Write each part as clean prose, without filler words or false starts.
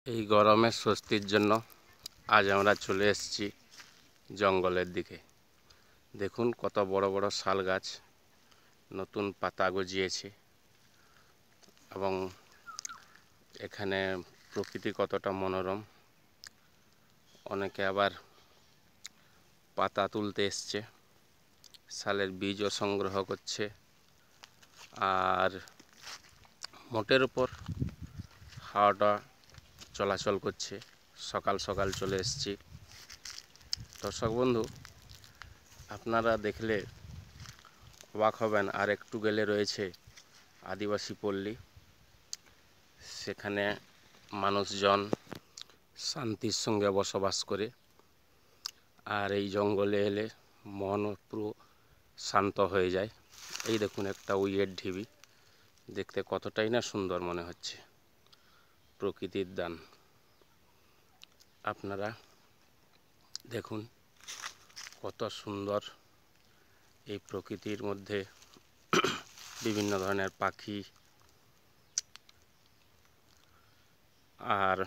এই গরমের স্বস্তির জন্য আজ আমরা চলে এসেছি জঙ্গলের দিকে। দেখুন কত বড় বড় শাল গাছ নতুন পাতা গজিয়েছে এবং এখানে প্রকৃতি কতটা মনোরম। অনেকে আবার পাতা তুলতে এসছে, শালের বীজও সংগ্রহ করছে। আর মোটের উপর হাওয়াটা চলাচল করছে। সকাল সকাল চলে এসেছি। দর্শক বন্ধু, আপনারা দেখলে অবাক হবেন। আর একটু গেলে রয়েছে আদিবাসী পল্লী। সেখানে মানুষজন শান্তির সঙ্গে বসবাস করে। আর এই জঙ্গলে এলে মন পুরো শান্ত হয়ে যায়। এই দেখুন একটা উইয়ের ঢিবি, দেখতে কতটাই না সুন্দর মনে হচ্ছে। প্রকৃতির দান। আপনারা দেখুন কত সুন্দর এই প্রকৃতির মধ্যে বিভিন্ন ধরনের পাখি আর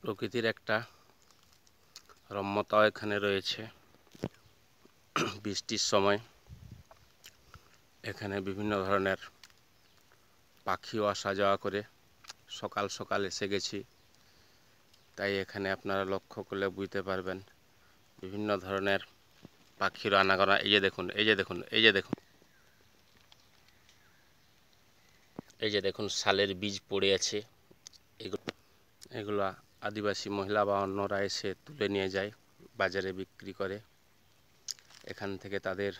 প্রকৃতির একটা রম্যতাও এখানে রয়েছে। বৃষ্টির সময় এখানে বিভিন্ন ধরনের পাখিও আসা যাওয়া করে। সকাল সকাল এসে গেছি, তাই এখানে আপনারা লক্ষ্য করলে বুঝতে পারবেন বিভিন্ন ধরনের পাখির আনাগোনা। এই যে দেখুন, এই যে দেখুন, এই যে দেখুন, এই যে দেখুন শালের বীজ পড়ে আছে। এগুলো আদিবাসী মহিলা বা অন্যরা এসে তুলে নিয়ে যায়, বাজারে বিক্রি করে। এখান থেকে তাদের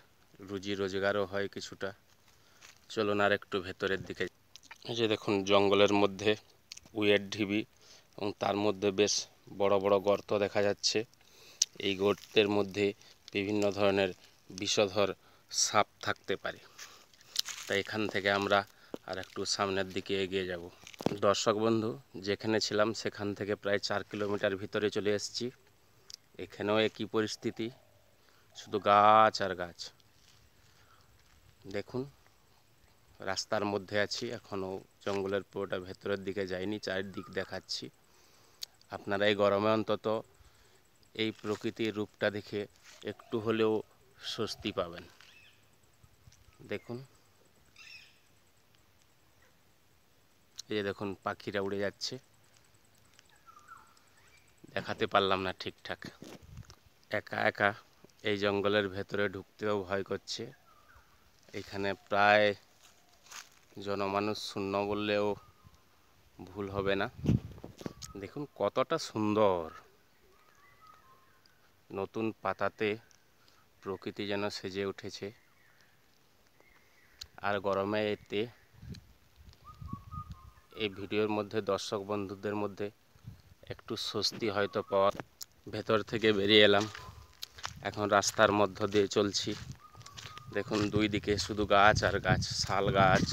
রুজি রোজগারও হয় কিছুটা। চলুন আর একটু ভেতরের দিকে। এই যে দেখুন জঙ্গলের মধ্যে উইয়ের ঢিবি এবং তার মধ্যে বেশ বড় বড় গর্ত দেখা যাচ্ছে। এই গর্তের মধ্যে বিভিন্ন ধরনের বিষধর সাপ থাকতে পারে। তাই এখান থেকে আমরা আর একটু সামনের দিকে এগিয়ে যাব। দর্শক বন্ধু, যেখানে ছিলাম সেখান থেকে প্রায় 4 কিলোমিটার ভিতরে চলে এসেছি। এখানেও একই পরিস্থিতি, শুধু গাছ আর গাছ। দেখুন রাস্তার মধ্যে আছি, এখনও জঙ্গলের পুরোটা ভেতরের দিকে যাইনি, চারিদিক দেখাচ্ছি। আপনারা এই গরমে অন্তত এই প্রকৃতির রূপটা দেখে একটু হলেও স্বস্তি পাবেন। দেখুন, এই যে দেখুন পাখিরা উড়ে যাচ্ছে। দেখাতে পারলাম না ঠিকঠাক। একা একা এই জঙ্গলের ভেতরে ঢুকতেও ভয় করছে। এখানে প্রায় জনমানুষ শূন্য বললেও ভুল হবে না। দেখুন কতটা সুন্দর, নতুন পাতাতে প্রকৃতি যেন সেজে উঠেছে। আর গরমে এতে এই ভিডিওর মধ্যে দর্শক বন্ধুদের মধ্যে একটু স্বস্তি হয়তো পাওয়া। ভেতর থেকে বেরিয়ে এলাম, এখন রাস্তার মধ্য দিয়ে চলছি। দেখুন দুই দিকে শুধু গাছ আর গাছ, শাল গাছ,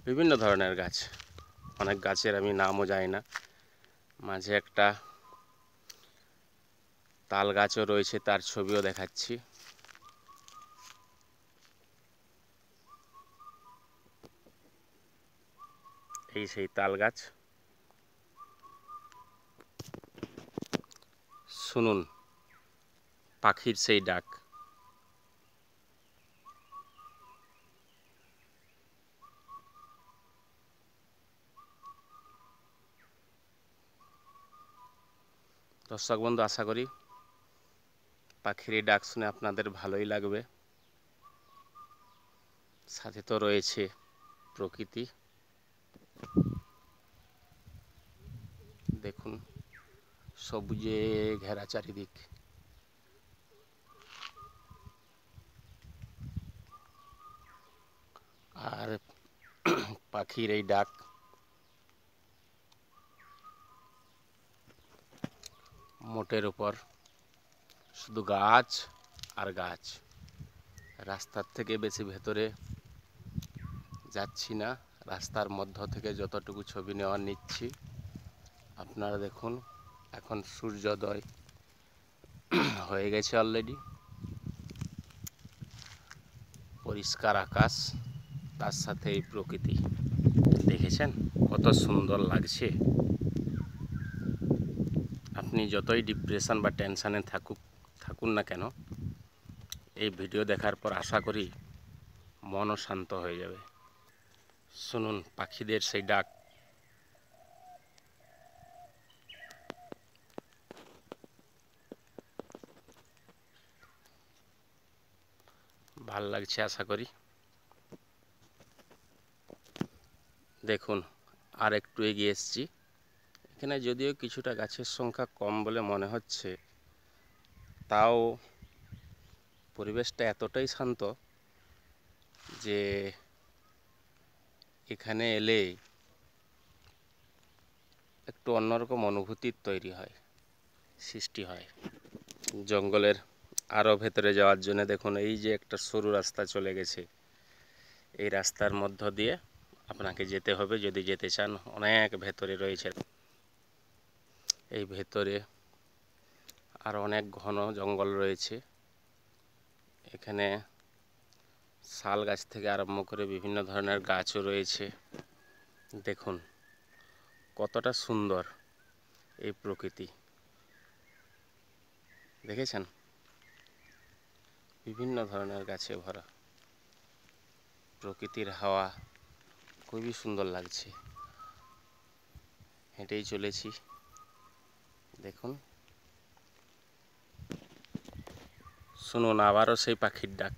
বিভিন্ন ধরনের গাছ। অনেক গাছের আমি নামও জানি না। মাঝে একটা তাল গাছও রয়েছে, তার ছবিও দেখাচ্ছি। এই সেই তাল গাছ। শুনুন পাখির সেই ডাক। দর্শক বন্ধু, আশা করি পাখির এই ডাক শুনে আপনাদের ভালোই লাগবে। সাথে তো রয়েছে প্রকৃতি। দেখুন সবুজে ঘেরা চারিদিক। আর পাখির এই ডাক, মোটের উপর শুধু গাছ আর গাছ। রাস্তার থেকে বেশি ভেতরে যাচ্ছি না, রাস্তার মধ্য থেকে যতটুকু ছবি নেওয়ার নিচ্ছি। আপনারা দেখুন এখন সূর্যোদয় হয়ে গেছে অলরেডি। পরিষ্কার আকাশ, তার সাথে এই প্রকৃতি। দেখেছেন কত সুন্দর লাগছে। আপনি যতই ডিপ্রেশন বা টেনশানে থাকুন না কেন, এই ভিডিও দেখার পর আশা করি মনও শান্ত হয়ে যাবে। শুনুন পাখিদের সেই ডাক। ভাল লাগছে আশা করি। দেখুন আর একটু এগিয়ে এসেছি। এখানে যদিও কিছুটা গাছের সংখ্যা কম বলে মনে হচ্ছে, তাও পরিবেশটা এতটাই শান্ত যে এখানে এলে একটু অন্যরকম অনুভূতির সৃষ্টি হয়। জঙ্গলের আরও ভেতরে যাওয়ার জন্য দেখুন এই যে একটা সরু রাস্তা চলে গেছে। এই রাস্তার মধ্য দিয়ে আপনাকে যেতে হবে যদি যেতে চান। অনেক ভেতরে রয়েছে। এই ভেতরে আর অনেক ঘন জঙ্গল রয়েছে। এখানে শাল গাছ থেকে আরম্ভ করে বিভিন্ন ধরনের গাছও রয়েছে। দেখুন কতটা সুন্দর এই প্রকৃতি, দেখেছেন? বিভিন্ন ধরনের গাছে ভরা। প্রকৃতির হাওয়া খুবই সুন্দর লাগছে। হেঁটেই চলেছি, দেখুন। শুনুন আবারও সেই পাখির ডাক।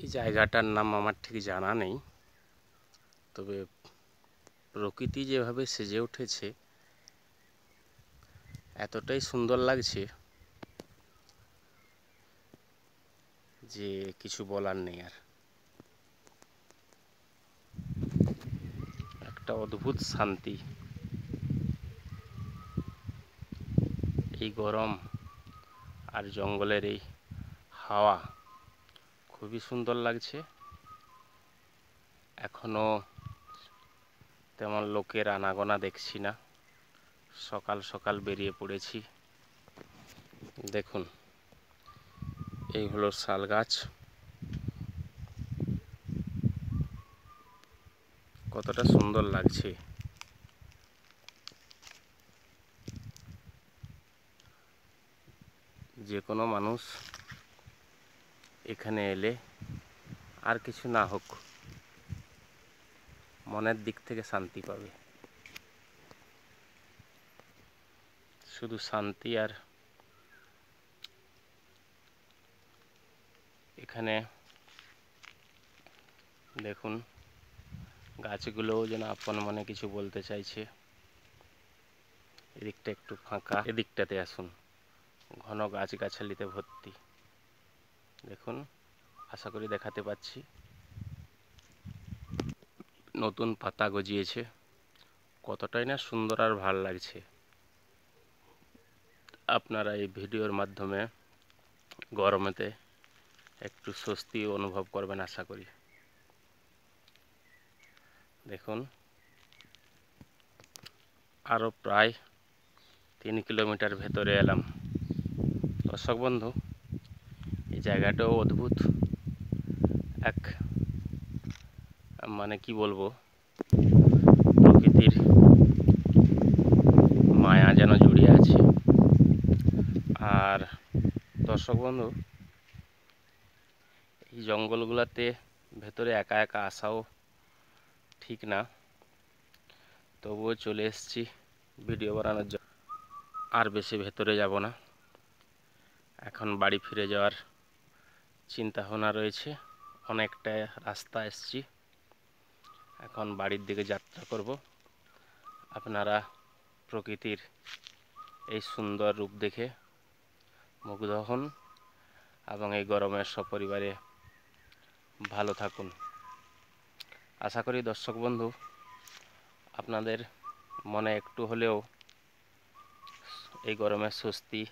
এই জায়গাটার নাম আমার ঠিক জানা নেই, তবে প্রকৃতি যেভাবে সেজে উঠেছে এতটাই সুন্দর লাগছে যে কিছু বলার নেই আর। একটা অদ্ভুত শান্তি। এই গরম আর জঙ্গলের এই হাওয়া খুবই সুন্দর লাগছে। এখনো তেমন লোকের আনাগোনা দেখছি না। সকাল সকাল বেরিয়ে পড়েছি। দেখুন এই হলো শাল গাছ। কতটা সুন্দর লাগছে। যে কোনো মানুষ এখানে এলে আর কিছু না হোক মনের দিক থেকে শান্তি পাবে। শুধু শান্তি। আর এখানে দেখুন গাছগুলোও যেন আপন মনে কিছু বলতে চাইছে। এদিকটা একটু ফাঁকা, এদিকটাতে আসুন, ঘন গাছগাছালিতে ভর্তি। দেখুন আশা করি দেখাতে পাচ্ছি। নতুন পাতা গজিয়েছে, কতটাই না সুন্দর আর ভাল লাগছে। আপনারা এই ভিডিওর মাধ্যমে গরমেতে একটু স্বস্তি অনুভব করবেন আশা করি। দেখুন আরও প্রায় 3 কিলোমিটার ভেতরে এলাম। দর্শক বন্ধু, এই জায়গাটাও অদ্ভুত। এক মানে কি বলবো, প্রকৃতির মায়া যেন জড়িয়ে আছে। আর দর্শক বন্ধু, এই জঙ্গলগুলোতে ভেতরে একা একা আসাও ঠিক না, তবুও চলে এসেছি ভিডিও বানানোর জন্য। আর বেশি ভেতরে যাব না, এখন বাড়ি ফিরে যাওয়ার চিন্তা ভাবনা রয়েছে। অনেকটা রাস্তা এসেছি, এখন বাড়ির দিকে যাত্রা করব। আপনারা প্রকৃতির এই সুন্দর রূপ দেখে মুগ্ধ হন এবং এই গরমের সপরিবারে ভালো থাকুন। আশা করি দর্শক বন্ধু আপনাদের মনে একটু হলেও এই গরমের স্বস্তি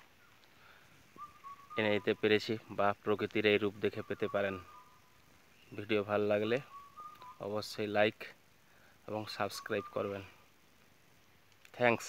এনে দিতে পেরেছি বা প্রকৃতির এই রূপ দেখে পেতে পারেন। ভিডিও ভালো লাগলে অবশ্যই লাইক এবং সাবস্ক্রাইব করবেন। থ্যাঙ্কস।